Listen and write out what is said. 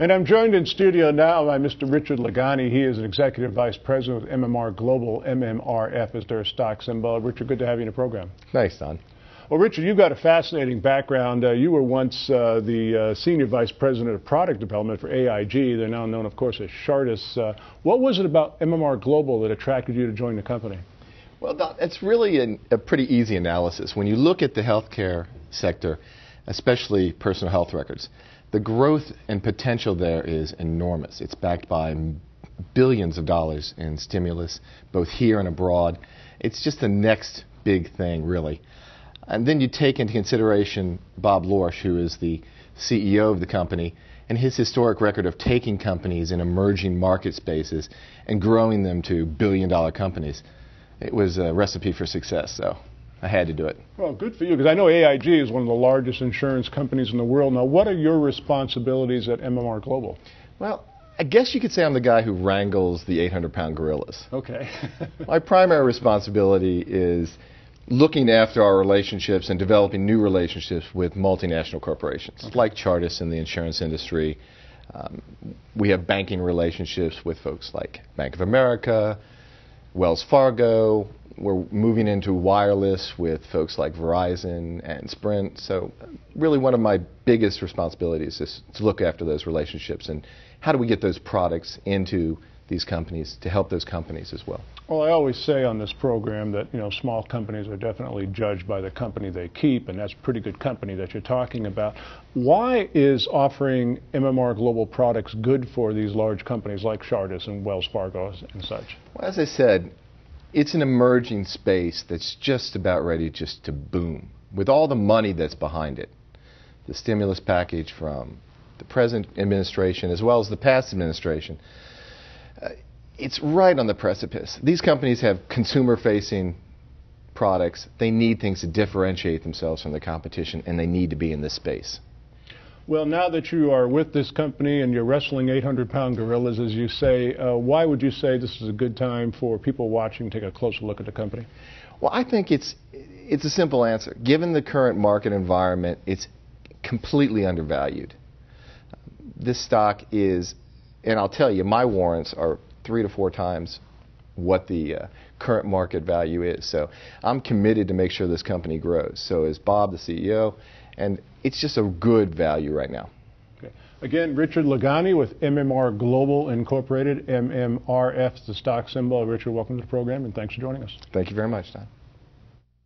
And I'm joined in studio now by Mr. Richard Lagani. He is an Executive Vice President of MMR Global. MMRF is their stock symbol. Richard, good to have you in the program. Thanks, Don. Well, Richard, you've got a fascinating background. You were once the Senior Vice President of Product Development for AIG. They're now known, of course, as Chartis. What was it about MMR Global that attracted you to join the company? Well, Don, it's really a pretty easy analysis. When you look at the healthcare sector, especially personal health records, the growth and potential there is enormous. It's backed by billions of dollars in stimulus, both here and abroad. It's just the next big thing, really. And then you take into consideration Bob Lorsch, who is the CEO of the company, and his historic record of taking companies in emerging market spaces and growing them to billion-dollar companies. It was a recipe for success, so I had to do it. Well, good for you, because I know AIG is one of the largest insurance companies in the world. Now, what are your responsibilities at MMR Global? Well, I guess you could say I'm the guy who wrangles the 800-pound gorillas. Okay. My primary responsibility is looking after our relationships and developing new relationships with multinational corporations, like Chartis in the insurance industry. We have banking relationships with folks like Bank of America, Wells Fargo. We're moving into wireless with folks like Verizon and Sprint. So really one of my biggest responsibilities is to look after those relationships and how do we get those products into these companies to help those companies as well. Well, I always say on this program that, small companies are definitely judged by the company they keep, and that's a pretty good company that you're talking about. Why is offering MMR Global products good for these large companies like Chartis and Wells Fargo and such? Well, as I said, it's an emerging space that's just about ready just to boom. With all the money that's behind it, the stimulus package from the present administration as well as the past administration, it's right on the precipice. These companies have consumer-facing products. They need things to differentiate themselves from the competition, and they need to be in this space. Well, now that you are with this company and you're wrestling 800-pound gorillas, as you say, why would you say this is a good time for people watching to take a closer look at the company? Well, I think it's a simple answer. Given the current market environment, it's completely undervalued. This stock is, and I'll tell you, my warrants are 3 to 4 times what the current market value is. So I'm committed to make sure this company grows. So is Bob, the CEO, and it's just a good value right now. Okay. Again, Richard Lagani with MMR Global Incorporated. MMRF is the stock symbol. Richard, welcome to the program, and thanks for joining us. Thank you very much, Don.